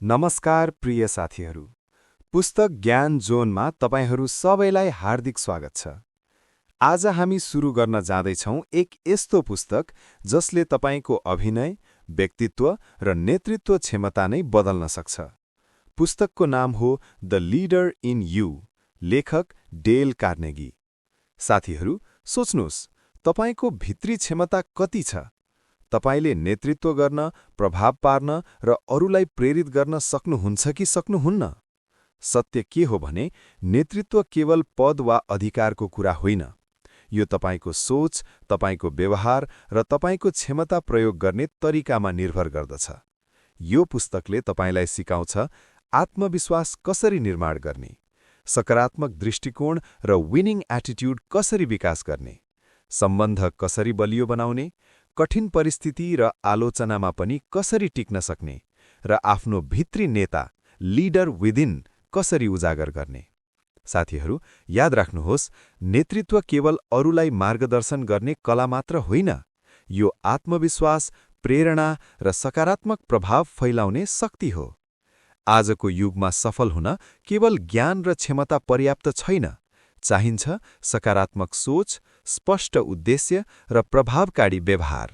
नमस्कार प्रिय साथीहरू। पुस्तक ज्ञान जोनमा तपाईहरू सबैलाई हार्दिक स्वागत छ। आज हामी सुरु गर्न जाँदैछौँ एक यस्तो पुस्तक जसले तपाईको अभिनय, व्यक्तित्व र नेतृत्व क्षमता नै बदल्न सक्छ। पुस्तकको नाम हो द लीडर इन यू, लेखक डेल कार्नेगी। साथीहरू, सोच्नुहोस्, तपाईको भित्री क्षमता कति छ? तपाईले नेतृत्व गर्न, प्रभाव पार्न र अरूलाई प्रेरित गर्न सक्नुहुन्छ कि सक्नुहुन्न? सत्य के हो भने नेतृत्व केवल पद वा अधिकारको कुरा होइन। यो तपाईको सोच, तपाईको व्यवहार र तपाईको क्षमता प्रयोग गर्ने तरिकामा निर्भर गर्दछ। यो पुस्तकले तपाईलाई सिकाउँछ आत्मविश्वास कसरी निर्माण गर्ने, सकारात्मक दृष्टिकोण र विनिङ एटिट्युड कसरी विकास गर्ने, सम्बन्ध कसरी बलियो बनाउने, कठिन परिस्थिति र आलोचनामा पनि कसरी टिक्न सक्ने र आफ्नो भित्री नेता, लिडर विदिन कसरी उजागर गर्ने। साथीहरू, याद राख्नुहोस्, नेतृत्व केवल अरूलाई मार्गदर्शन गर्ने कला मात्र होइन, यो आत्मविश्वास, प्रेरणा र सकारात्मक प्रभाव फैलाउने शक्ति हो। आजको युगमा सफल हुन केवल ज्ञान र क्षमता पर्याप्त छैन, चाहिन्छ सकारात्मक सोच, स्पष्ट उद्देश्य र प्रभावकारी व्यवहार।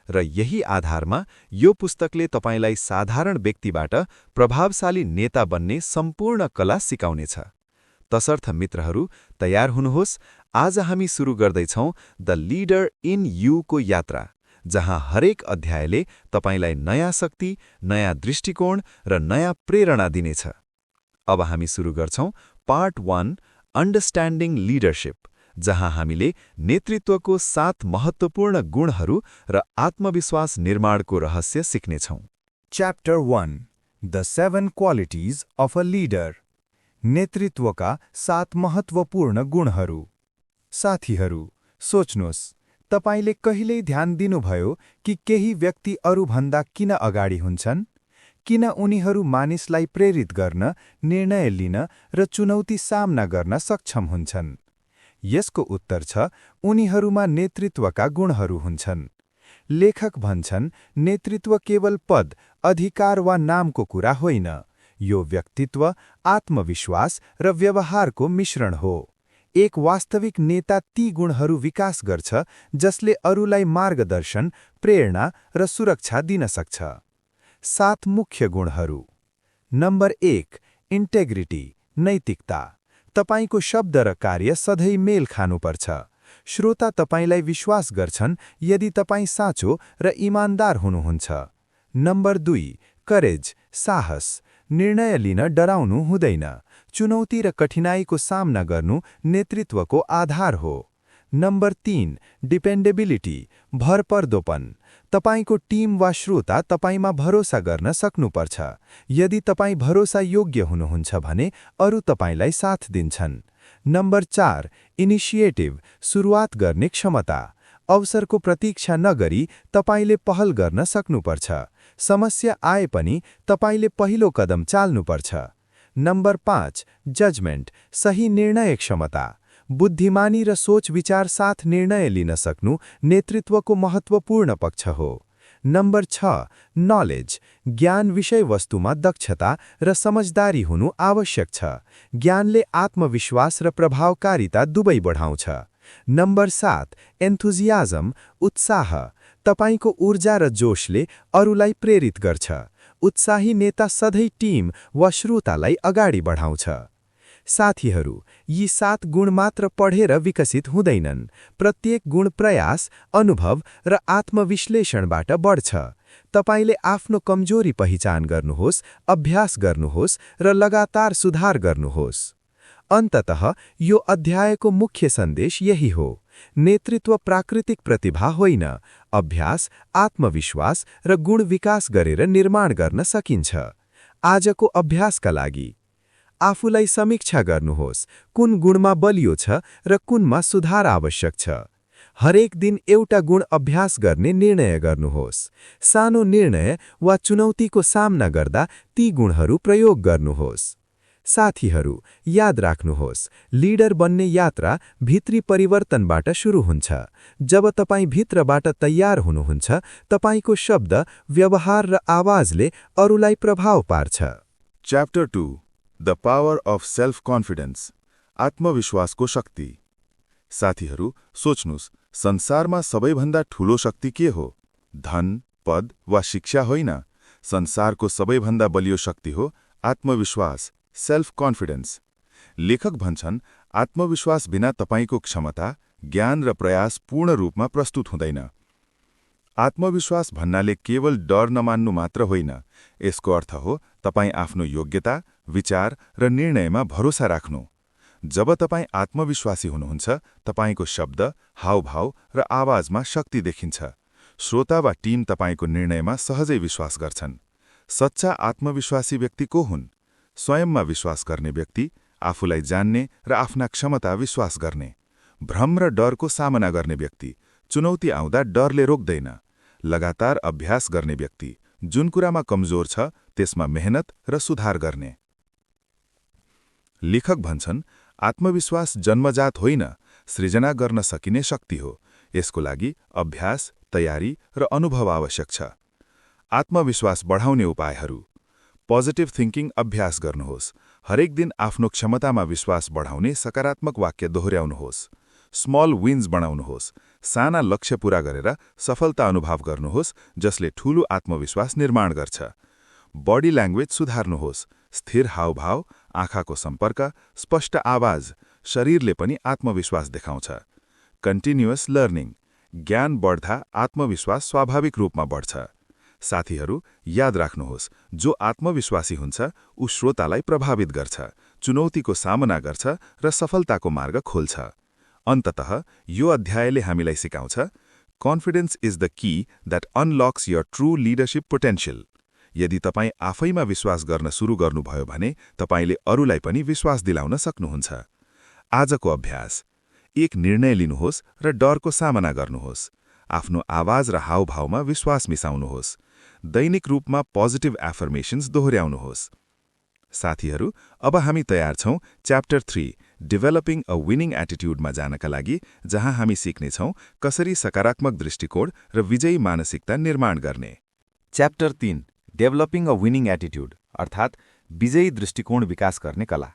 र यही आधारमा यो पुस्तकले तपाईलाई साधारण व्यक्तिबाट प्रभावशाली नेता बन्ने सम्पूर्ण कला सिकाउनेछ। तसर्थ मित्रहरू, तयार हुनुहोस्, आज हामी सुरु गर्दैछौँ द लीडर इन यू को यात्रा, जहाँ हरेक अध्यायले तपाईलाई नयाँ शक्ति, नयाँ दृष्टिकोण र नयाँ प्रेरणा दिनेछ। अब हामी सुरु गर्छौँ पार्ट 1, अन्डरस्ट्यान्डिङ लिडरशिप, जहाँ हामीले नेतृत्वको 7 महत्त्वपूर्ण गुणहरू र आत्मविश्वास निर्माणको रहस्य सिक्नेछौँ। Chapter 1, the 7 qualities of a leader. नेतृत्वका 7 महत्त्वपूर्ण गुणहरू। साथीहरू, सोच्नुहोस्, तपाईले कहिल्यै ध्यान दिनुभयो कि केही व्यक्ति अरूभन्दा किन अगाडि हुन्छन्? किन उनीहरू मानिसलाई प्रेरित गर्न, निर्णय लिन र चुनौती सामना गर्न सक्षम हुन्छन्? यसको उत्तर छ उनीहरूमा नेतृत्वका गुणहरू हुन्छन्। लेखक भन्छन्, नेतृत्व केवल पद, अधिकार वा नामको कुरा होइन, यो व्यक्तित्व, आत्मविश्वास र व्यवहारको मिश्रण हो। एक वास्तविक नेता ती गुणहरू विकास गर्छ जसले अरूलाई मार्गदर्शन, प्रेरणा र सुरक्षा दिन सक्छ। 7 मुख्य गुणहरू। नम्बर 1, इन्टेग्रिटी, नैतिकता। तपाईको शब्द र कार्य सधैँ मेल खानुपर्छ। श्रोता तपाईलाई विश्वास गर्छन् यदि तपाई साँचो र इमानदार हुनुहुन्छ। नम्बर 2, करेज, साहस। निर्णय लिन डराउनु हुँदैन। चुनौती र कठिनाईको सामना गर्नु नेतृत्वको आधार हो। नम्बर 3, डिपेन्डेबिलिटी, भरपर्दोपन। तपाईको टिम वा श्रोता तपाईमा भरोसा गर्न सक्नुपर्छ। यदि तपाई भरोसा योग्य हुनुहुन्छ भने अरू तपाईलाई साथ दिन्छन्। नम्बर 4, इनिसिएटिभ, सुरुवात गर्ने क्षमता। अवसरको प्रतीक्षा नगरी तपाईले पहल गर्न सक्नुपर्छ। समस्या आए पनि तपाईले पहिलो कदम चाल्नुपर्छ। नम्बर 5, जजमेन्ट, सही निर्णय क्षमता। बुद्धिमानी र सोच विचार साथ निर्णय लिन सक्नु नेतृत्वको महत्त्वपूर्ण पक्ष हो। नम्बर 6, नलेज, ज्ञान विषयवस्तुमा दक्षता र समझदारी हुनु आवश्यक छ। ज्ञानले आत्मविश्वास र प्रभावकारिता दुवै बढाउँछ। नम्बर 7, एन्थुजियाजम, उत्साह। तपाईको ऊर्जा र जोशले अरूलाई प्रेरित गर्छ। उत्साही नेता सधैँ टिम वा श्रोतालाई अगाडि बढाउँछ। साथीहरू, यी 7 गुण मात्र पढेर विकसित हुँदैनन्। प्रत्येक गुण प्रयास, अनुभव र आत्मविश्लेषणबाट बढ्छ। तपाईले आफ्नो कमजोरी पहिचान गर्नुहोस्, अभ्यास गर्नुहोस् र लगातार सुधार गर्नुहोस्। अन्ततः यो अध्यायको मुख्य सन्देश यही हो। नेतृत्व प्राकृतिक प्रतिभा होइन, अभ्यास, आत्मविश्वास र गुण विकास गरेर निर्माण गर्न सकिन्छ। आजको अभ्यासका लागि आफूलाई समीक्षा गर्नुहोस्, कुन गुणमा बलियो छ र कुनमा सुधार आवश्यक छ। हरेक दिन एउटा गुण अभ्यास गर्ने निर्णय गर्नुहोस्। सानो निर्णय वा चुनौतीको सामना गर्दा ती गुणहरू प्रयोग गर्नुहोस्। साथीहरू, याद राख्नुहोस्, लिडर बन्ने यात्रा भित्री परिवर्तनबाट सुरु हुन्छ। जब तपाईँ भित्रबाट तयार हुनुहुन्छ, तपाईँको शब्द, व्यवहार र आवाजले अरूलाई प्रभाव पार्छ। Chapter 2 the power of self confidence, आत्मविश्वासको शक्ति। साथीहरू, सोच्नुस्, संसारमा सबैभन्दा ठूलो शक्ति के हो? धन, पद वा शिक्षा होइन। संसारको सबैभन्दा बलियो शक्ति हो आत्मविश्वास, सेल्फ कन्फिडेन्स। लेखक भन्छन्, आत्मविश्वास बिना तपाईको क्षमता, ज्ञान र प्रयास पूर्ण रूपमा प्रस्तुत हुँदैन। आत्मविश्वास भन्नाले केवल डर नमान्नु मात्र होइन। यसको अर्थ हो तपाईँ आफ्नो योग्यता, विचार र निर्णयमा भरोसा राख्नु। जब तपाईँ आत्मविश्वासी हुनुहुन्छ, तपाईको शब्द, हावभाव र आवाजमा शक्ति देखिन्छ। श्रोता वा टिम तपाईको निर्णयमा सहजै विश्वास गर्छन्। सच्चा आत्मविश्वासी व्यक्ति को हुन्? स्वयंमा विश्वास गर्ने व्यक्ति, आफूलाई जान्ने र आफ्ना क्षमता विश्वास गर्ने। भ्रम र डरको सामना गर्ने व्यक्ति, चुनौती आउँदा डरले रोक्दैन। लगातार अभ्यास गर्ने व्यक्ति, जुन कुरामा कमजोर छ त्यसमा मेहनत र सुधार गर्ने। लेखक भन्छन्, आत्मविश्वास जन्मजात होइन, सृजना गर्न सकिने शक्ति हो। यसको लागि अभ्यास, तयारी र अनुभव आवश्यक छ। आत्मविश्वास बढाउने उपायहरू। पोजिटिभ थिङ्किङ अभ्यास गर्नुहोस्। हरेक दिन आफ्नो क्षमतामा विश्वास बढाउने सकारात्मक वाक्य दोहोर्याउनुहोस्। स्मल विन्स बनाउनुहोस्। साना लक्ष्य पूरा गरेर सफलता अनुभव गर्नुहोस्, जसले ठूलो आत्मविश्वास निर्माण गर्छ। बडी ल्याङ्ग्वेज सुधार्नुहोस्। स्थिर हावभाव, आँखाको सम्पर्क, स्पष्ट आवाज, शरीरले पनि आत्मविश्वास देखाउँछ। कन्टिन्युअस लर्निङ, ज्ञान बढ्दा आत्मविश्वास स्वाभाविक रूपमा बढ्छ। साथीहरू, याद राख्नुहोस्, जो आत्मविश्वासी हुन्छ ऊ श्रोतालाई प्रभावित गर्छ, चुनौतीको सामना गर्छ र सफलताको मार्ग खोल्छ। अन्ततः यो अध्यायले हामीलाई सिकाउँछ, confidence is the key that unlocks your true leadership potential. यदि तपाईँ आफैमा विश्वास गर्न सुरु गर्नुभयो भने तपाईँले अरूलाई पनि विश्वास दिलाउन सक्नुहुन्छ। आजको अभ्यास। एक निर्णय लिनुहोस् र डरको सामना गर्नुहोस्। आफ्नो आवाज र हावभावमा विश्वास मिसाउनुहोस्। दैनिक रूपमा पोजिटिभ एफर्मेशन्स दोहोर्याउनुहोस्। साथीहरू, अब हामी तयार छौं च्याप्टर 3 डेभलपिङ अ विनिङ एटिट्युडमा जानका लागि, जहाँ हामी सिक्नेछौं कसरी सकारात्मक दृष्टिकोण र विजयी मानसिकता निर्माण गर्ने। Chapter 3 developing a winning attitude अर्थात् विजयी दृष्टिकोण विकास गर्ने कला।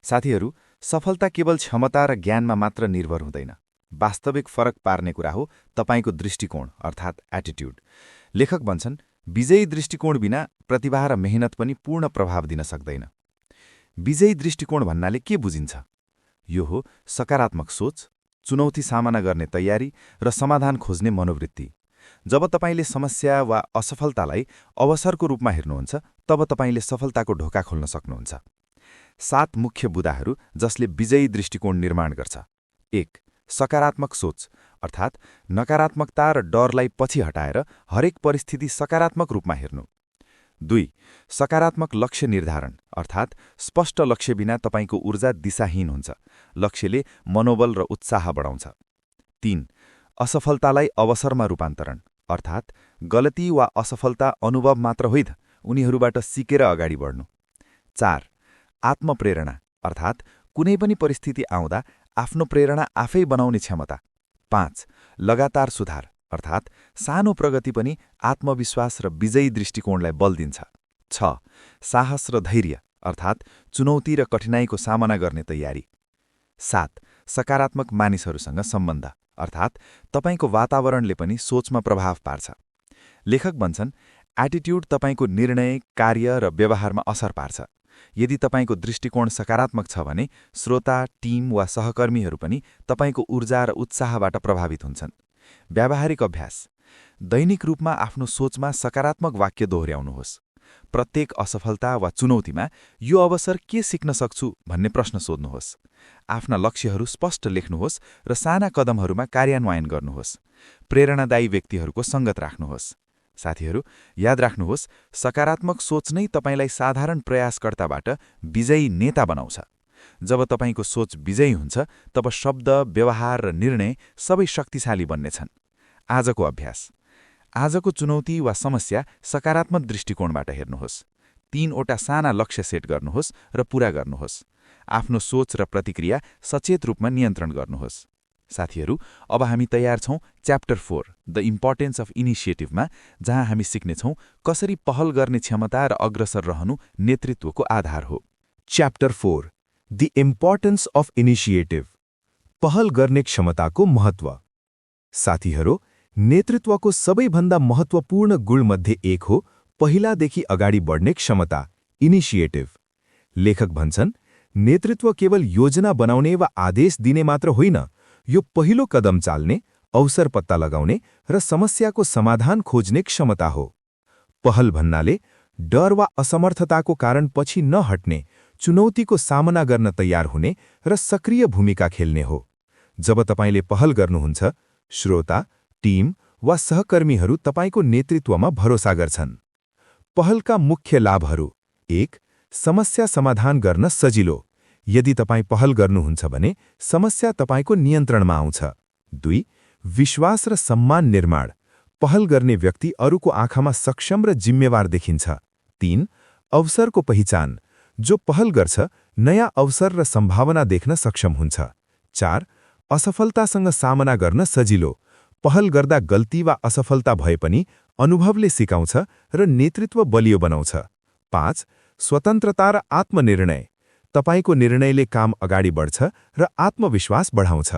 साथीहरू, सफलता केवल क्षमता र ज्ञानमा मात्र निर्भर हुँदैन। वास्तविक फरक पार्ने कुरा हो तपाईको दृष्टिकोण अर्थात् एटिट्युड। लेखक भन्छन्, विजयी दृष्टिकोण बिना प्रतिभा र मेहनत पनि पूर्ण प्रभाव दिन सक्दैन। विजयी दृष्टिकोण भन्नाले के बुझिन्छ? यो हो सकारात्मक सोच, चुनौती सामना गर्ने तयारी र समाधान खोज्ने मनोवृत्ति। जब तपाईले समस्या वा असफलतालाई अवसरको रूपमा हेर्नुहुन्छ, तब तपाईले सफलताको ढोका खोल्न सक्नुहुन्छ। 7 मुख्य बुदाहरू जसले विजयी दृष्टिकोण निर्माण गर्छ। 1. सकारात्मक सोच अर्थात् नकारात्मकता र डरलाई पछि हटाएर हरेक परिस्थिति सकारात्मक रूपमा हेर्नु। 2. सकारात्मक लक्ष्य निर्धारण अर्थात् स्पष्ट लक्ष्य बिना तपाईको ऊर्जा दिशाहीन हुन्छ। लक्ष्यले मनोबल र उत्साह बढाउँछ। 3. असफलतालाई अवसरमा रूपान्तरण अर्थात् गलती वा असफलता अनुभव मात्र होइन, उनीहरूबाट सिकेर अगाडि बढ्नु। 4. आत्मप्रेरणा अर्थात् कुनै पनि परिस्थिति आउँदा आफ्नो प्रेरणा आफै बनाउने क्षमता। 5. लगातार सुधार अर्थात् सानो प्रगति पनि आत्मविश्वास र विजयी दृष्टिकोणलाई बल दिन्छ। 6. साहस र धैर्य अर्थात् चुनौती र कठिनाईको सामना गर्ने तयारी। 7. सकारात्मक मानिसहरूसँग सम्बन्ध अर्थात् तपाईको वातावरणले पनि सोचमा प्रभाव पार्छ। लेखक भन्छन्, एटिट्युड तपाईको निर्णय, कार्य र व्यवहारमा असर पार्छ। यदि तपाईको दृष्टिकोण सकारात्मक छ भने श्रोता, टिम वा सहकर्मीहरू पनि तपाईको ऊर्जा र उत्साहबाट प्रभावित हुन्छन्। व्यावहारिक अभ्यास। दैनिक रूपमा आफ्नो सोचमा सकारात्मक वाक्य दोहोर्याउनुहोस्। प्रत्येक असफलता वा चुनौतीमा यो अवसर के सिक्न सक्छु भन्ने प्रश्न सोध्नुहोस्। आफ्ना लक्ष्यहरू स्पष्ट लेख्नुहोस् र साना कदमहरूमा कार्यान्वयन गर्नुहोस्। प्रेरणादायी व्यक्तिहरूको सङ्गत राख्नुहोस्। साथीहरू, याद राख्नुहोस्, सकारात्मक सोच नै तपाईलाई साधारण प्रयासकर्ताबाट विजयी नेता बनाउँछ। जब तपाईको सोच विजयी हुन्छ, तब शब्द, व्यवहार र निर्णय सबै शक्तिशाली बन्नेछन्। आजको अभ्यास। आजको चुनौती वा समस्या सकारात्मक दृष्टिकोणबाट हेर्नुहोस्। 3वटा साना लक्ष्य सेट गर्नुहोस् र पूरा गर्नुहोस्। आफ्नो सोच र प्रतिक्रिया सचेत रूपमा नियन्त्रण गर्नुहोस्। साथीहरू, अब हामी तयार छौं च्याप्टर 4 द इम्पोर्टेन्स अफ इनिसिएटिभमा, जहाँ हामी सिक्नेछौं कसरी पहल गर्ने क्षमता र अग्रसर रहनु नेतृत्वको आधार हो। Chapter 4 the importance of initiative, पहल गर्ने क्षमताको महत्व। साथीहरू, नेतृत्वको सबैभन्दा महत्त्वपूर्ण गुणमध्ये एक हो पहिलादेखि अगाडि बढ्ने क्षमता, इनिसिएटिभ। लेखक भन्छन्, नेतृत्व केवल योजना बनाउने वा आदेश दिने मात्र होइन, यो पहिलो कदम चाल्ने, अवसर पत्ता लगाउने र समस्याको समाधान खोज्ने क्षमता हो। पहल भन्नाले डर वा असमर्थताको कारण पछि नहट्ने, चुनौतीको सामना गर्न तयार हुने र सक्रिय भूमिका खेल्ने हो। जब तपाईले पहल गर्नुहुन्छ, श्रोता, टिम वा सहकर्मीहरू तपाईको नेतृत्वमा भरोसा गर्छन्। पहलका मुख्य लाभहरू: 1. समस्या समाधान गर्न सजिलो। यदि तपाई पहल गर्नुहुन्छ भने समस्या तपाईको नियन्त्रणमा आउँछ। 2. विश्वास र सम्मान निर्माण। पहल गर्ने व्यक्ति अरूको आँखामा सक्षम र जिम्मेवार देखिन्छ। 3. अवसरको पहिचान। जो पहल गर्छ, नयाँ अवसर र सम्भावना देख्न सक्षम हुन्छ। 4. असफलतासँग सामना गर्न सजिलो। पहल गर्दा गल्ती वा असफलता भए पनि अनुभवले सिकाउँछ र नेतृत्व बलियो बनाउँछ। 5. स्वतन्त्रता र आत्मनिर्णय। तपाईको निर्णयले काम अगाडि बढ्छ र आत्मविश्वास बढाउँछ।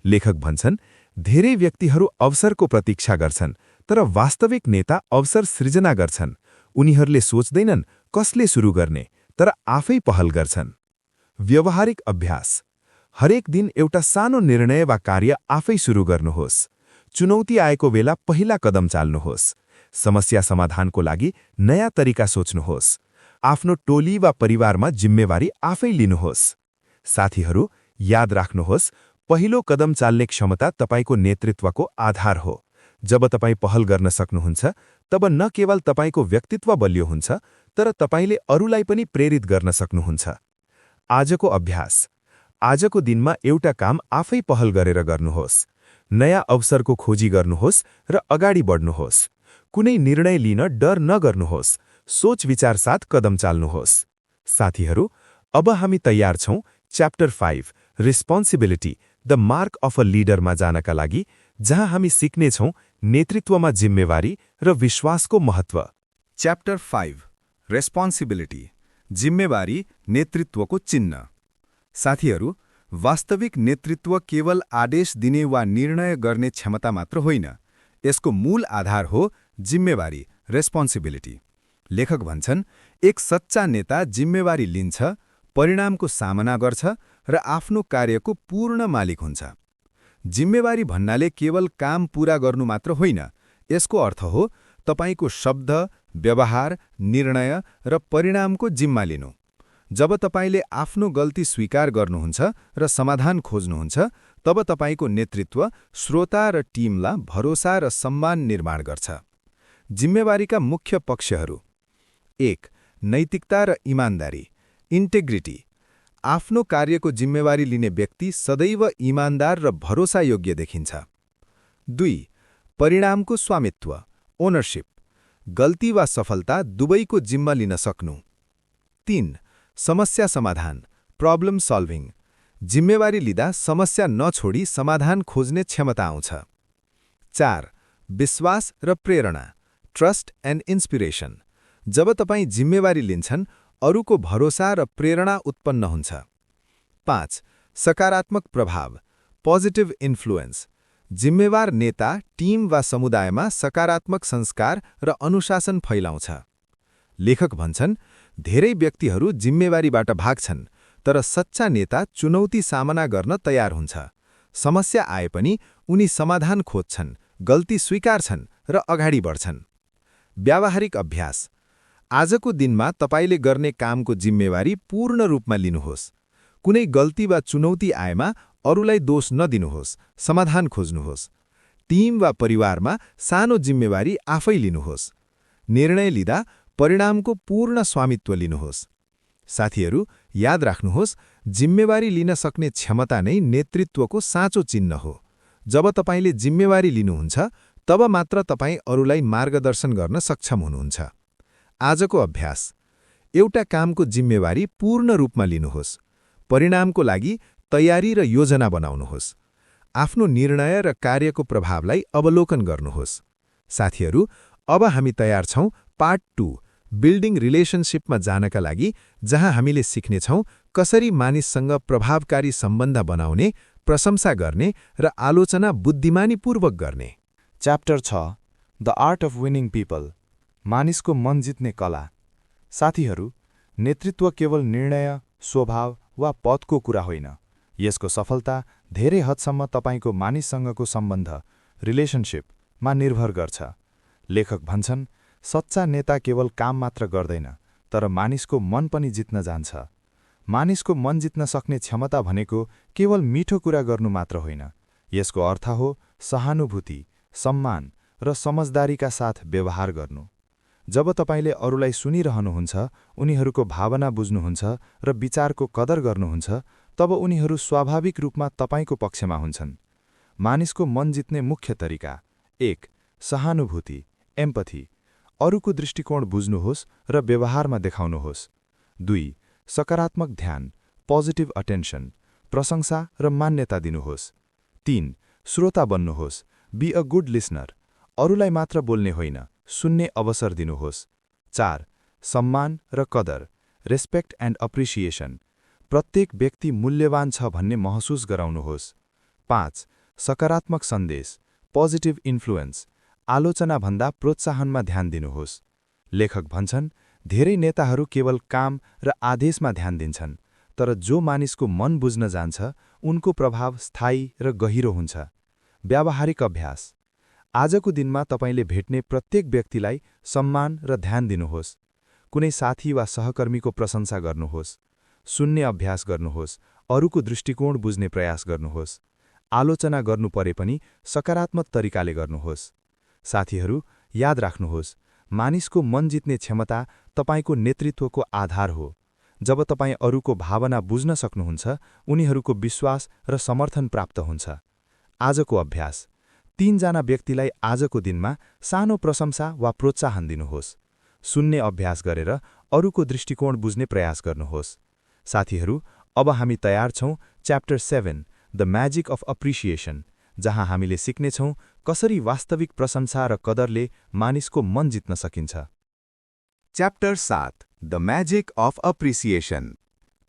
लेखक भन्छन्, धेरै व्यक्तिहरू अवसरको प्रतीक्षा गर्छन्, तर वास्तविक नेता अवसर सृजना गर्छन्। उनीहरूले सोच्दैनन् कसले सुरु गर्ने, तर आफै पहल गर्छन्। व्यवहारिक अभ्यास। हरेक दिन एउटा सानो निर्णय वा कार्य आफै सुरु गर्नुहोस्। चुनौती आएको बेला पहिला कदम चाल्नुहोस्। समस्या समाधानको लागि नयाँ तरिका सोच्नुहोस्। आफ्नो टोली वा परिवारमा जिम्मेवारी आफै लिनुहोस्। साथीहरू, याद राख्नुहोस्, पहिलो कदम चाल्ने क्षमता तपाईको नेतृत्वको आधार हो। जब तपाई पहल गर्न सक्नुहुन्छ, तब न केवल तपाईको व्यक्तित्व बलियो हुन्छ, तर तपाईले अरूलाई पनि प्रेरित गर्न सक्नुहुन्छ। आजको अभ्यास। आजको दिनमा एउटा काम आफै पहल गरेर गर्नुहोस्। नयाँ अवसरको खोजी गर्नुहोस् र अगाडि बढ्नुहोस्। कुनै निर्णय लिन डर नगर्नुहोस्। सोच विचार साथ कदम चाल्नुहोस्। साथीहरू, अब हामी तयार छौं chapter 5 responsibility the mark of a लिडरमा जानका लागि, जहाँ हामी सिक्नेछौं नेतृत्वमा जिम्मेवारी र विश्वासको महत्व। च्याप्टर 5 रेस्पोन्सिबिलिटी, जिम्मेवारी नेतृत्वको चिन्ह। साथीहरू, वास्तविक नेतृत्व केवल आदेश दिने वा निर्णय गर्ने क्षमता मात्र होइन। यसको मूल आधार हो जिम्मेवारी, रेस्पोन्सिबिलिटी। लेखक भन्छन्, एक सच्चा नेता जिम्मेवारी लिन्छ, परिणामको सामना गर्छ र आफ्नो कार्यको पूर्ण मालिक हुन्छ। जिम्मेवारी भन्नाले केवल काम पूरा गर्नु मात्र होइन। यसको अर्थ हो तपाईको शब्द, व्यवहार, निर्णय र परिणामको जिम्मा लिनु। जब तपाईले आफ्नो गल्ती स्वीकार गर्नुहुन्छ र समाधान खोज्नुहुन्छ, तब तपाईको नेतृत्व श्रोता र टिमलाई भरोसा र सम्मान निर्माण गर्छ। जिम्मेवारीका मुख्य पक्षहरू: 1. नैतिकता र इमानदारी, इन्टेग्रिटी। आफ्नो कार्यको जिम्मेवारी लिने व्यक्ति सदैव इमानदार र भरोसायोग्य देखिन्छ। 2. परिणामको स्वामित्व, ओनरशिप। गल्ती वा सफलता दुवैको जिम्मा लिन सक्नु। 3. समस्या समाधान, प्रब्लम सल्भिङ। जिम्मेवारी लिँदा समस्या नछोडी समाधान खोज्ने क्षमता आउँछ। 4. विश्वास र प्रेरणा, ट्रस्ट एन्ड इन्स्पिरेसन। जब तपाईँ जिम्मेवारी लिन्छन्, अरूको भरोसा र प्रेरणा उत्पन्न हुन्छ। 5. सकारात्मक प्रभाव, पोजिटिभ इन्फ्लुएन्स। जिम्मेवार नेता टिम वा समुदायमा सकारात्मक संस्कार र अनुशासन फैलाउँछ। लेखक भन्छन्, धेरै व्यक्तिहरू जिम्मेवारीबाट भाग्छन्, तर सच्चा नेता चुनौती सामना गर्न तयार हुन्छ। समस्या आए पनि उनी समाधान खोज्छन्, गल्ती स्वीकार्छन् र अगाडि बढ्छन्। व्यावहारिक अभ्यास। आजको दिनमा तपाईले गर्ने कामको जिम्मेवारी पूर्ण रूपमा लिनुहोस्। कुनै गल्ती वा चुनौती आएमा अरूलाई दोष नदिनुहोस्, समाधान खोज्नुहोस्। टिम वा परिवारमा सानो जिम्मेवारी आफै लिनुहोस्। निर्णय लिँदा परिणामको पूर्ण स्वामित्व लिनुहोस्। साथीहरू, याद राख्नुहोस्, जिम्मेवारी लिन सक्ने क्षमता नै नेतृत्वको साँचो चिन्ह हो। जब तपाईले जिम्मेवारी लिनुहुन्छ, तब मात्र तपाईँ अरूलाई मार्गदर्शन गर्न सक्षम हुनुहुन्छ। आजको अभ्यास। एउटा कामको जिम्मेवारी पूर्ण रूपमा लिनुहोस्। परिणामको लागि तयारी र योजना बनाउनुहोस्। आफ्नो निर्णय र कार्यको प्रभावलाई अवलोकन गर्नुहोस्। साथीहरू, अब हामी तयार छौं पार्ट 2 बिल्डिङ रिलेसनशिपमा जानका लागि, जहाँ हामीले सिक्नेछौं कसरी मानिससँग प्रभावकारी सम्बन्ध बनाउने, प्रशंसा गर्ने र आलोचना बुद्धिमानीपूर्वक गर्ने। Chapter 6 the art of winning people, मानिसको मन जित्ने कला। साथीहरू, नेतृत्व केवल निर्णय, स्वभाव वा पदको कुरा होइन। यसको सफलता धेरै हदसम्म तपाईको मानिससँगको सम्बन्ध, रिलेसनशिपमा निर्भर गर्छ। लेखक भन्छन्, सच्चा नेता केवल काम मात्र गर्दैन, तर मानिसको मन पनि जित्न जान्छ। मानिसको मन जित्न सक्ने क्षमता भनेको केवल मिठो कुरा गर्नु मात्र होइन। यसको अर्थ हो सहानुभूति, सम्मान र समझदारीका साथ व्यवहार गर्नु। जब तपाईले अरूलाई सुनिरहनुहुन्छ, उनीहरूको भावना बुझ्नुहुन्छ र विचारको कदर गर्नुहुन्छ, तब उनीहरू स्वाभाविक रूपमा तपाईको पक्षमा हुन्छन्। मानिसको मन जित्ने मुख्य तरिका: 1. सहानुभूति, एम्पथी, अरूको दृष्टिकोण बुझ्नुहोस् र व्यवहारमा देखाउनुहोस्। 2. सकारात्मक ध्यान, पोजिटिभ अटेन्सन, प्रशंसा र मान्यता दिनुहोस्। 3. श्रोता बन्नुहोस्, बी अ गुड लिसनर, अरूलाई मात्र बोल्ने होइन, सुन्ने अवसर दिनुहोस्। 4. सम्मान र कदर, रेस्पेक्ट एन्ड अप्रिसिएसन, प्रत्येक व्यक्ति मूल्यवान छ भन्ने महसुस गराउनुहोस्। 5. सकारात्मक सन्देश, पोजिटिभ इन्फ्लुएन्स, आलोचनाभन्दा प्रोत्साहनमा ध्यान दिनुहोस्। लेखक भन्छन्, धेरै नेताहरू केवल काम र आदेशमा ध्यान दिन्छन्, तर जो मानिसको मन बुझ्न जान्छ, उनको प्रभाव स्थायी र गहिरो हुन्छ। व्यावहारिक अभ्यास: आजको दिनमा तपाईले भेट्ने प्रत्येक व्यक्तिलाई सम्मान र ध्यान दिनुहोस्। कुनै साथी वा सहकर्मीको प्रशंसा गर्नुहोस्। सुन्ने अभ्यास गर्नुहोस्, अरूको दृष्टिकोण बुझ्ने प्रयास गर्नुहोस्। आलोचना गर्नु परे पनि सकारात्मक तरिकाले गर्नुहोस्। साथीहरू, याद राख्नुहोस्, मानिसको मन जित्ने क्षमता तपाईको नेतृत्वको आधार हो। जब तपाईं अरूको भावना बुझ्न सक्नुहुन्छ, उनीहरूको विश्वास र समर्थन प्राप्त हुन्छ। आजको अभ्यास: 3 जना व्यक्तिलाई आजको दिनमा सानो प्रशंसा वा प्रोत्साहन दिनुहोस्। सुन्ने अभ्यास गरेर अरूको दृष्टिकोण बुझ्ने प्रयास गर्नुहोस्। साथीहरू, अब हामी तयार छौं chapter 7 the magic of appreciation, जहाँ हामीले सिक्नेछौं कसरी वास्तविक प्रशंसा र कदरले मानिसको मन जित्न सकिन्छ। Chapter 7 the magic of appreciation,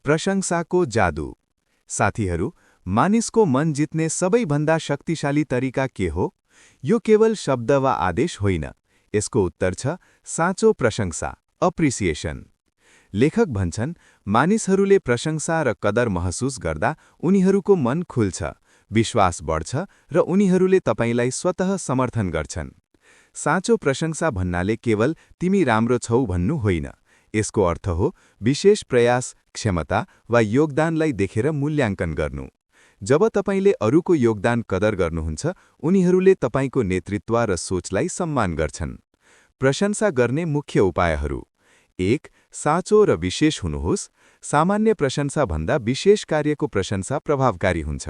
प्रशंसाको जादु। साथीहरू, मानिसको मन जित्ने सबैभन्दा शक्तिशाली तरिका के हो? यो केवल शब्द वा आदेश होइन। यसको उत्तर छ साँचो प्रशंसा, अप्रिसिएसन। लेखक भन्छन्, मानिसहरूले प्रशंसा र कदर महसुस गर्दा उनीहरूको मन खुल्छ, विश्वास बढ्छ र उनीहरूले तपाईलाई स्वतः समर्थन गर्छन्। साँचो प्रशंसा भन्नाले केवल तिमी राम्रो छौ भन्नु होइन। यसको अर्थ हो विशेष प्रयास, क्षमता वा योगदानलाई देखेर मूल्याङ्कन गर्नु। जब तपाईले अरूको योगदान कदर गर्नुहुन्छ, उनीहरूले तपाईको नेतृत्व र सोचलाई सम्मान गर्छन्। प्रशंसा गर्ने मुख्य उपायहरू: 1. साँचो र विशेष हुनुहोस्। सामान्य प्रशंसा भन्दा विशेष कार्यको प्रशंसा प्रभावकारी हुन्छ।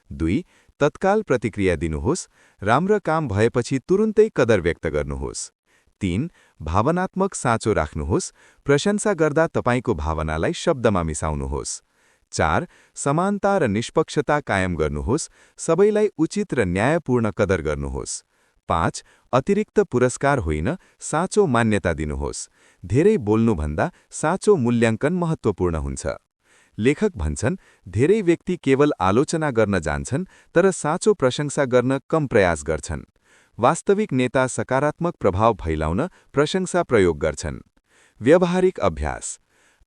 2. तत्काल प्रतिक्रिया दिनुहोस्। राम्रो काम भएपछि तुरुन्तै कदर व्यक्त गर्नुहोस्। 3. भावनात्मक साँचो राख्नुहोस्। प्रशंसा गर्दा तपाईको भावनालाई शब्दमा मिसाउनुहोस्। 4. समानता र निष्पक्षता कायम गर्नुहोस्। सबैलाई उचित र न्यायपूर्ण कदर गर्नुहोस्। 5. अतिरिक्त पुरस्कार होइन, साँचो मान्यता दिनुहोस्। धेरै बोल्नुभन्दा साँचो मूल्याङ्कन महत्त्वपूर्ण हुन्छ। लेखक भन्छन्, धेरै व्यक्ति केवल आलोचना गर्न जान्छन्, तर साँचो प्रशंसा गर्न कम प्रयास गर्छन्। वास्तविक नेता सकारात्मक प्रभाव फैलाउन प्रशंसा प्रयोग गर्छन्। व्यावहारिक अभ्यास: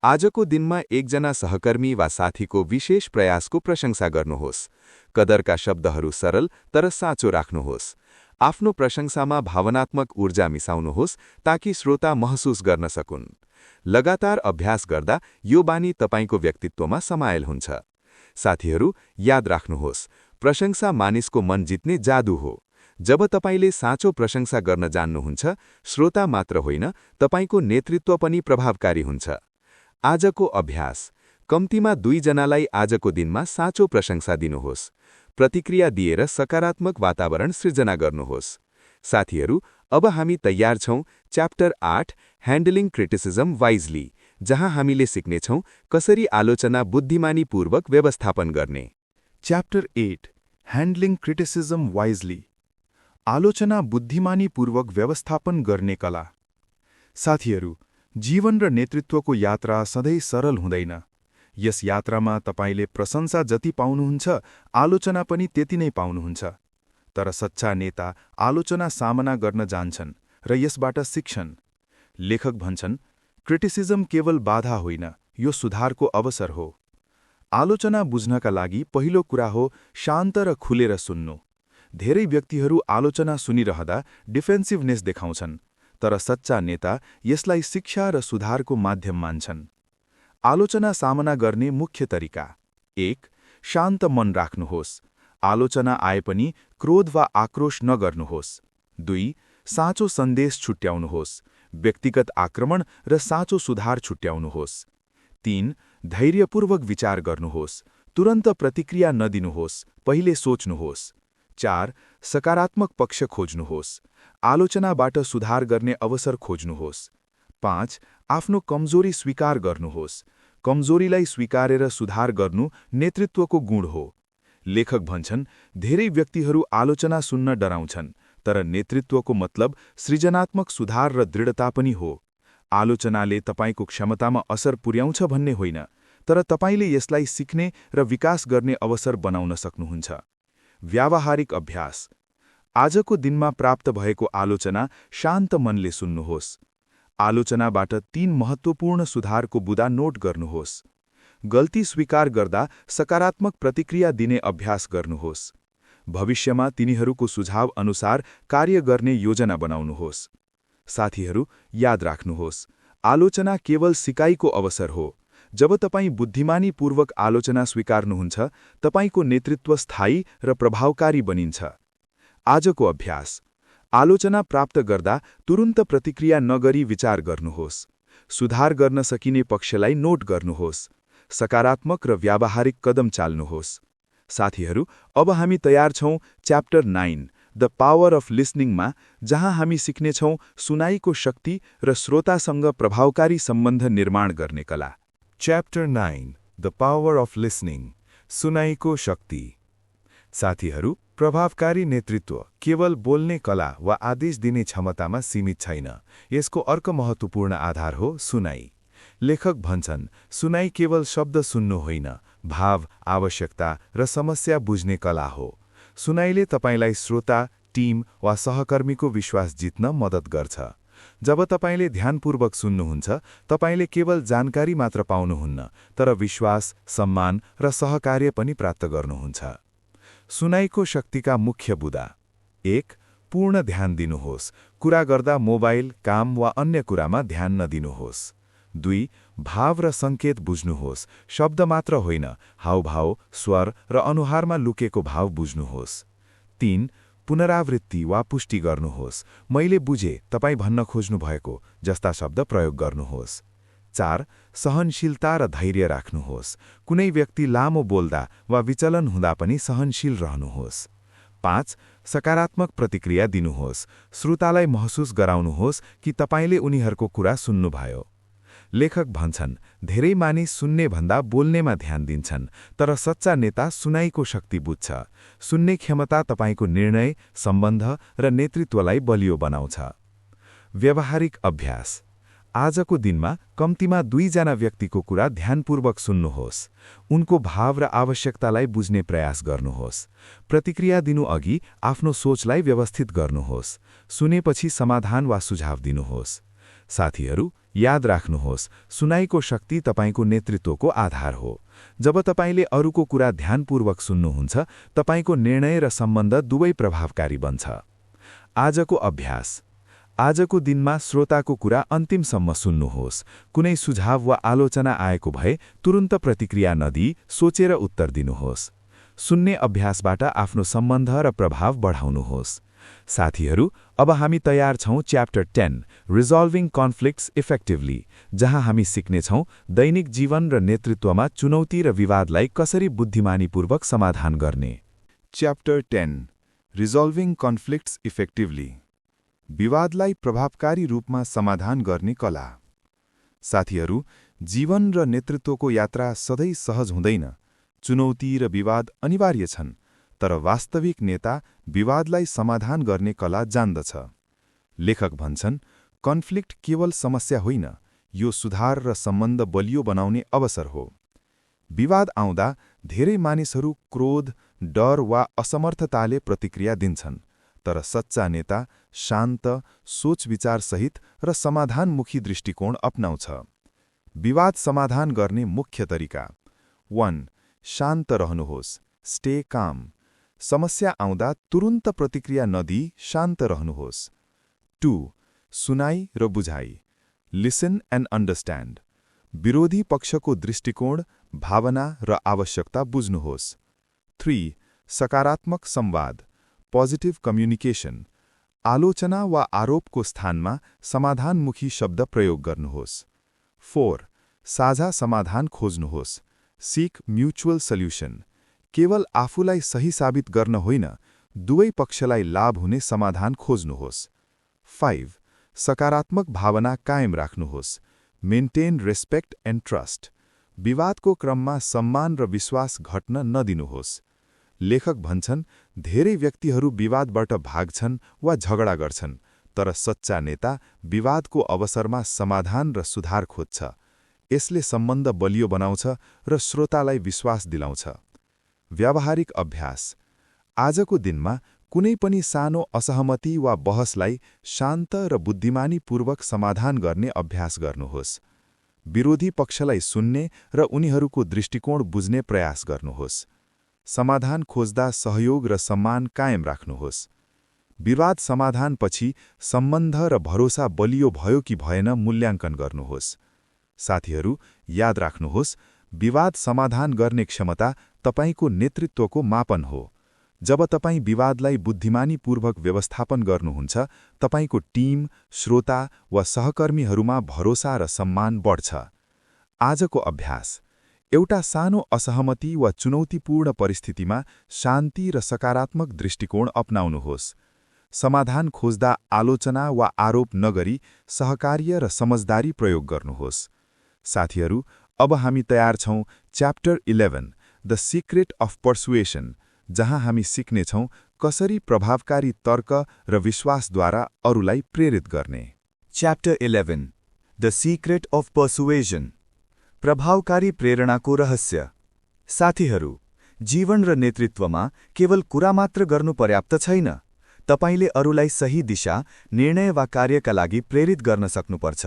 आजको दिनमा एकजना सहकर्मी वा साथीको विशेष प्रयासको प्रशंसा गर्नुहोस्। कदरका शब्दहरू सरल तर साँचो राख्नुहोस्। आफ्नो प्रशंसामा भावनात्मक ऊर्जा मिसाउनुहोस् ताकि श्रोता महसुस गर्न सकुन्। लगातार अभ्यास गर्दा यो बानी तपाईको व्यक्तित्वमा समायल हुन्छ। साथीहरू, याद राख्नुहोस्, प्रशंसा मानिसको मन जित्ने जादु हो। जब तपाईले साँचो प्रशंसा गर्न जान्नुहुन्छ, श्रोता मात्र होइन, तपाईको नेतृत्व पनि प्रभावकारी हुन्छ। आजको अभ्यास: कम्तीमा 2 जनालाई आजको दिनमा साँचो प्रशंसा दिनुहोस्। प्रतिक्रिया दिएर सकारात्मक वातावरण सृजना गर्नुहोस्। साथीहरू, अब हामी तयार छौं च्याप्टर 8 ह्यान्डलिङ क्रिटिसिजम वाइजली, जहाँ हामीले सिक्नेछौँ कसरी आलोचना बुद्धिमानीपूर्वक व्यवस्थापन गर्ने। च्याप्टर 8 ह्यान्डलिङ क्रिटिसिजम वाइजली आलोचना बुद्धिमानीपूर्वक व्यवस्थापन गर्ने कला। साथीहरू, जीवन र नेतृत्वको यात्रा सधैँ सरल हुँदैन। यस यात्रामा तपाईले प्रशंसा जति पाउनुहुन्छ, आलोचना पनि त्यति नै पाउनुहुन्छ। तर सच्चा नेता आलोचना सामना गर्न जान्छन् र यसबाट सिक्छन्। लेखक भन्छन्, क्रिटिसिजम केवल बाधा होइन, यो सुधारको अवसर हो। आलोचना बुझ्नका लागि पहिलो कुरा हो शान्त र खुलेर सुन्नु। धेरै व्यक्तिहरू आलोचना सुनिरहँदा डिफेन्सिभनेस देखाउँछन्, तर सच्चा नेता यसलाई शिक्षा र सुधारको माध्यम मान्छन्। आलोचना सामना गर्ने मुख्य तरिका: 1. शान्त मन राख्नुहोस्। आलोचना आए पनि क्रोध वा आक्रोश नगर्नुहोस्। 2. साँचो सन्देश छुट्याउनुहोस्। व्यक्तिगत आक्रमण र साँचो सुधार छुट्याउनुहोस्। 3. धैर्यपूर्वक विचार गर्नुहोस्। तुरन्त प्रतिक्रिया नदिनुहोस्, पहिले सोच्नुहोस्। 4. सकारात्मक पक्ष खोज्नुहोस्। आलोचनाबाट सुधार गर्ने अवसर खोज्नुहोस्। 5. आफ्नो कमजोरी स्वीकार गर्नुहोस्। कमजोरीलाई स्वीकारेर सुधार गर्नु नेतृत्वको गुण हो। लेखक भन्छन्, धेरै व्यक्तिहरू आलोचना सुन्न डराउँछन्, तर नेतृत्वको मतलब सृजनात्मक सुधार र दृढता पनि हो। आलोचनाले तपाईको क्षमतामा असर पुर्याउँछ भन्ने होइन, तर तपाईले यसलाई सिक्ने र विकास गर्ने अवसर बनाउन सक्नुहुन्छ। व्यावहारिक अभ्यास: आजको दिनमा प्राप्त भएको आलोचना शान्त मनले सुन्नुहोस्। आलोचनाबाट 3 महत्त्वपूर्ण सुधारको बुदा नोट गर्नुहोस्। गल्ती स्वीकार गर्दा सकारात्मक प्रतिक्रिया दिने अभ्यास गर्नुहोस्। भविष्यमा तिनीहरूको सुझाव अनुसार कार्य गर्ने योजना बनाउनुहोस्। साथीहरू, याद राख्नुहोस्, आलोचना केवल सिकाइको अवसर हो। जब तपाईँ बुद्धिमानीपूर्वक आलोचना स्वीकार्नुहुन्छ, तपाईको नेतृत्व स्थायी र प्रभावकारी बनिन्छ। आजको अभ्यास: आलोचना प्राप्त गर्दा तुरुन्त प्रतिक्रिया नगरी विचार गर्नुहोस्। सुधार गर्न सकिने पक्षलाई नोट गर्नुहोस्। सकारात्मक र व्यावहारिक कदम चाल्नुहोस्। साथीहरू, अब हामी तयार छौं च्याप्टर 9 द पावर अफ लिसनिङमा, जहाँ हामी सिक्नेछौं सुनाइको शक्ति र श्रोतासँग प्रभावकारी सम्बन्ध निर्माण गर्ने कला। Chapter 9 the power of listening सुनाइको शक्ति। साथीहरू, प्रभावकारी नेतृत्व केवल बोल्ने कला वा आदेश दिने क्षमतामा सीमित छैन। यसको अर्को महत्त्वपूर्ण आधार हो सुनाइ। लेखक भन्छन्, सुनाइ केवल शब्द सुन्नु होइन, भाव, आवश्यकता र समस्या बुझ्ने कला हो। सुनाइले तपाईलाई श्रोता, टिम वा सहकर्मीको विश्वास जित्न मद्दत गर्छ। जब तपाईले ध्यानपूर्वक सुन्नुहुन्छ, तपाईले केवल जानकारी मात्र पाउनुहुन्न, तर विश्वास, सम्मान र सहकार्य पनि प्राप्त गर्नुहुन्छ। सुनाइको शक्तिका मुख्य बुदा: 1. पूर्ण ध्यान दिनुहोस्। कुरा गर्दा मोबाइल, काम वा अन्य कुरामा ध्यान नदिनुहोस्। 2. भाव र सङ्केत बुझ्नुहोस्। शब्द मात्र होइन, हावभाव, स्वर र अनुहारमा लुकेको भाव बुझ्नुहोस्। 3. पुनरावृत्ति वा पुष्टि गर्नुहोस्। मैले बुझे, तपाईँ भन्न खोज्नु भएको जस्ता शब्द प्रयोग गर्नुहोस्। 4. सहनशीलता र धैर्य राख्नुहोस्। कुनै व्यक्ति लामो बोल्दा वा विचलन हुँदा पनि सहनशील रहनुहोस्। 5. सकारात्मक प्रतिक्रिया दिनुहोस्। श्रोतालाई महसुस गराउनुहोस् कि तपाईले उनीहरूको कुरा सुन्नुभयो। लेखक भन्छन्, धेरै मानिस सुन्ने भन्दा बोल्नेमा ध्यान दिन्छन्, तर सच्चा नेता सुनाइको शक्ति बुझ्छ। सुन्ने क्षमता तपाईको निर्णय, सम्बन्ध र नेतृत्वलाई बलियो बनाउँछ। व्यावहारिक अभ्यास: आजको दिनमा कम्तीमा 2 जना व्यक्तिको कुरा ध्यानपूर्वक सुन्नुहोस्। उनको भाव र आवश्यकतालाई बुझ्ने प्रयास गर्नुहोस्। प्रतिक्रिया दिनु अघि आफ्नो सोचलाई व्यवस्थित गर्नुहोस्। सुनेपछि समाधान वा सुझाव दिनुहोस्। साथीहरू, याद राख्नुहोस्, सुनाइको शक्ति तपाईको नेतृत्वको आधार हो। जब तपाईले अरूको कुरा ध्यानपूर्वक सुन्नुहुन्छ, तपाईको निर्णय र सम्बन्ध दुवै प्रभावकारी बन्छ। आजको अभ्यास: आजको दिनमा श्रोताको कुरा अन्तिमसम्म सुन्नुहोस्। कुनै सुझाव वा आलोचना आएको भए तुरुन्त प्रतिक्रिया नदिई सोचेर उत्तर दिनुहोस्। सुन्ने अभ्यासबाट आफ्नो सम्बन्ध र प्रभाव बढाउनुहोस्। साथीहरू, अब हामी तयार छौं च्याप्टर 10 रिजल्भिङ कन्फ्लिक्ट्स इफेक्टिभली, जहाँ हामी सिक्नेछौं दैनिक जीवन र नेतृत्वमा चुनौती र विवादलाई कसरी बुद्धिमानीपूर्वक समाधान गर्ने। च्याप्टर 10 रिजल्भिङ कन्फ्लिक्ट्स इफेक्टिभली विवादलाई प्रभावकारी रूपमा समाधान गर्ने कला। साथीहरू, जीवन र नेतृत्वको यात्रा सधैँ सहज हुँदैन। चुनौती र विवाद अनिवार्य छन्, तर वास्तविक नेता विवादलाई समाधान गर्ने कला जान्दछ। लेखक भन्छन्, कन्फ्लिक्ट केवल समस्या होइन, यो सुधार र सम्बन्ध बलियो बनाउने अवसर हो। विवाद आउँदा धेरै मानिसहरू क्रोध, डर वा असमर्थताले प्रतिक्रिया दिन्छन्, तर सच्चा नेता शान्त, सोच-विचारसहित र समाधानमुखी दृष्टिकोण अपनाउँछ। विवाद समाधान गर्ने मुख्य तरिका: 1. शान्त रहनुहोस्, स्टे काम। समस्या आउँदा तुरुन्त प्रतिक्रिया नदिई शान्त रहनुहोस्। 2. सुनाई र बुझाइ, लिसन एन्ड अन्डरस्ट्यान्ड। विरोधी पक्षको दृष्टिकोण, भावना र आवश्यकता बुझ्नुहोस्। 3. सकारात्मक संवाद, पोजिटिभ कम्युनिकेसन। आलोचना वा आरोपको स्थानमा समाधानमुखी शब्द प्रयोग गर्नुहोस्। 4. साझा समाधान खोज्नुहोस्, सिक म्युचुअल सल्युसन। केवल आफूलाई सही साबित गर्न होइन, दुवै पक्षलाई लाभ हुने समाधान खोज्नुहोस्। 5. सकारात्मक भावना कायम राख्नुहोस्, मेन्टेन रेस्पेक्ट एन्ड ट्रस्ट। विवादको क्रममा सम्मान र विश्वास घट्न नदिनुहोस्। लेखक भन्छन्, धेरै व्यक्तिहरू विवादबाट भाग्छन् वा झगडा गर्छन्, तर सच्चा नेता विवादको अवसरमा समाधान र सुधार खोज्छ। यसले सम्बन्ध बलियो बनाउँछ र श्रोतालाई विश्वास दिलाउँछ। व्यावहारिक अभ्यास: आजको दिनमा कुनै पनि सानो असहमति वा बहसलाई शान्त र बुद्धिमानीपूर्वक समाधान गर्ने अभ्यास गर्नुहोस्। विरोधी पक्षलाई सुन्ने र उनीहरूको दृष्टिकोण बुझ्ने प्रयास गर्नुहोस्। समाधान खोज्दा सहयोग र सम्मान कायम राख्नुहोस्। विवाद समाधानपछि सम्बन्ध र भरोसा बलियो भयो कि भएन मूल्याङ्कन गर्नुहोस्। साथीहरू, याद राख्नुहोस्, विवाद समाधान गर्ने क्षमता तपाईको नेतृत्वको मापन हो। जब तपाईं विवादलाई बुद्धिमानीपूर्वक व्यवस्थापन गर्नुहुन्छ, तपाईको टिम, श्रोता वा सहकर्मीहरूमा भरोसा र सम्मान बढ्छ। आजको अभ्यास: एउटा सानो असहमति वा चुनौतीपूर्ण परिस्थितिमा शान्ति र सकारात्मक दृष्टिकोण अपनाउनुहोस्। समाधान खोज्दा आलोचना वा आरोप नगरी सहकार्य र समझदारी प्रयोग गर्नुहोस्। साथीहरू, अब हामी तयार छौं chapter 11, the secret of persuasion, जहाँ हामी सिक्नेछौं कसरी प्रभावकारी तर्क र विश्वासद्वारा अरूलाई प्रेरित गर्ने। Chapter 11, the secret of persuasion, प्रभावकारी प्रेरणाको रहस्य। साथीहरू, जीवन र नेतृत्वमा केवल कुरा मात्र गर्नु पर्याप्त छैन। तपाईले अरूलाई सही दिशा, निर्णय वा कार्यका लागि प्रेरित गर्न सक्नुपर्छ।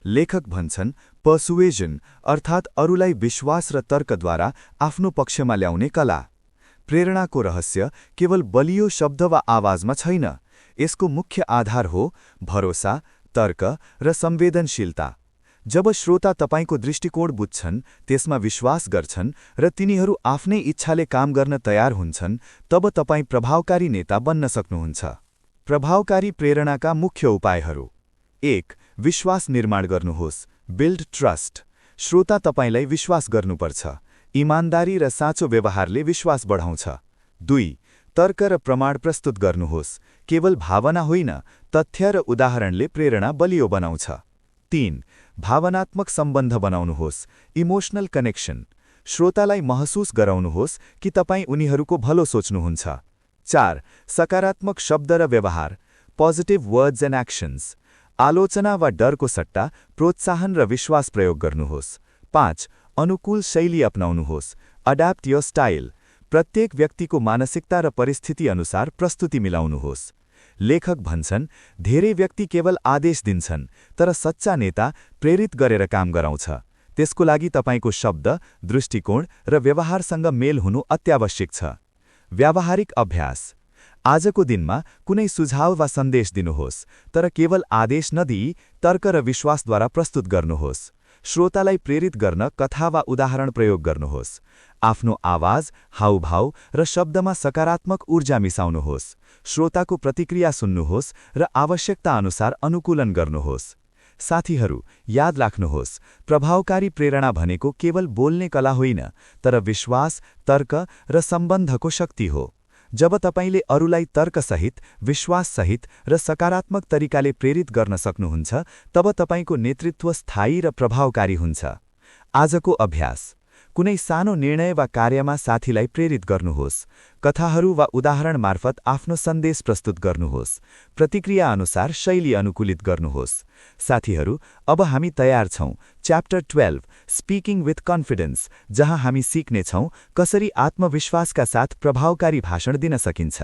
लेखक भन्छन्, पर्सुएजन अर्थात् अरूलाई विश्वास र तर्कद्वारा आफ्नो पक्षमा ल्याउने कला। प्रेरणाको रहस्य केवल बलियो शब्द वा आवाजमा छैन। यसको मुख्य आधार हो भरोसा, तर्क र संवेदनशीलता। जब श्रोता तपाईको दृष्टिकोण बुझ्छन्, त्यसमा विश्वास गर्छन् र तिनीहरू आफ्नै इच्छाले काम गर्न तयार हुन्छन्, तब तपाई प्रभावकारी नेता बन्न सक्नुहुन्छ। प्रभावकारी प्रेरणाका मुख्य उपायहरू: 1. विश्वास निर्माण गर्नुहोस्, बिल्ड ट्रस्ट। श्रोता तपाईलाई विश्वास गर्नुपर्छ। इमानदारी र साँचो व्यवहारले विश्वास बढाउँछ। 2. तर्क र प्रमाण प्रस्तुत गर्नुहोस्, केवल भावना होइन, तथ्य र उदाहरणले प्रेरणा बलियो बनाउँछ। 3. भावनात्मक सम्बन्ध बनाउनुहोस्, इमोशनल कनेक्सन। श्रोतालाई महसुस गराउनुहोस् कि तपाईं उनीहरूको भलो सोच्नुहुन्छ। 4. सकारात्मक शब्द र व्यवहार, पोजिटिभ वर्ड्स एन्ड एक्शन्स। आलोचना वा डरको सट्टा प्रोत्साहन र विश्वास प्रयोग गर्नुहोस्। 5. अनुकूल शैली अपनाउनुहोस्, अड्याप्ट योर स्टाइल। प्रत्येक व्यक्तिको मानसिकता र परिस्थिति अनुसार प्रस्तुति मिलाउनुहोस्। लेखक भन्छन्, धेरै व्यक्ति केवल आदेश दिन्छन्, तर सच्चा नेता प्रेरित गरेर काम गराउँछ। त्यसको लागि तपाईको शब्द, दृष्टिकोण र व्यवहारसँग मेल हुनु अत्यावश्यक छ। व्यावहारिक अभ्यास: आजको दिनमा कुनै सुझाव वा सन्देश दिनुहोस्, तर केवल आदेश नदिई तर्क र विश्वासद्वारा प्रस्तुत गर्नुहोस्। श्रोतालाई प्रेरित गर्न कथा वा उदाहरण प्रयोग गर्नुहोस्। आफ्नो आवाज, हाउभाव र शब्दमा सकारात्मक ऊर्जा मिसाउनुहोस्। श्रोताको प्रतिक्रिया सुन्नुहोस् र आवश्यकता अनुसार अनुकूलन गर्नुहोस्। साथीहरू, याद राख्नुहोस्, प्रभावकारी प्रेरणा भनेको केवल बोल्ने कला होइन, तर विश्वास, तर्क र सम्बन्धको शक्ति हो। जब तपाईले अरूलाई तर्कसहित, विश्वाससहित र सकारात्मक तरिकाले प्रेरित गर्न सक्नुहुन्छ, तब तपाईको नेतृत्व स्थायी र प्रभावकारी हुन्छ। आजको अभ्यास। कुनै सानो निर्णय वा कार्यमा साथीलाई प्रेरित गर्नुहोस्। कथाहरू वा उदाहरण मार्फत आफ्नो सन्देश प्रस्तुत गर्नुहोस्। प्रतिक्रिया अनुसार शैली अनुकूलित गर्नुहोस्। साथीहरू, अब हामी तयार छौं च्याप्टर 12 स्पिकिङ विथ कन्फिडेन्स, जहाँ हामी सिक्नेछौं कसरी आत्मविश्वासका साथ प्रभावकारी भाषण दिन सकिन्छ।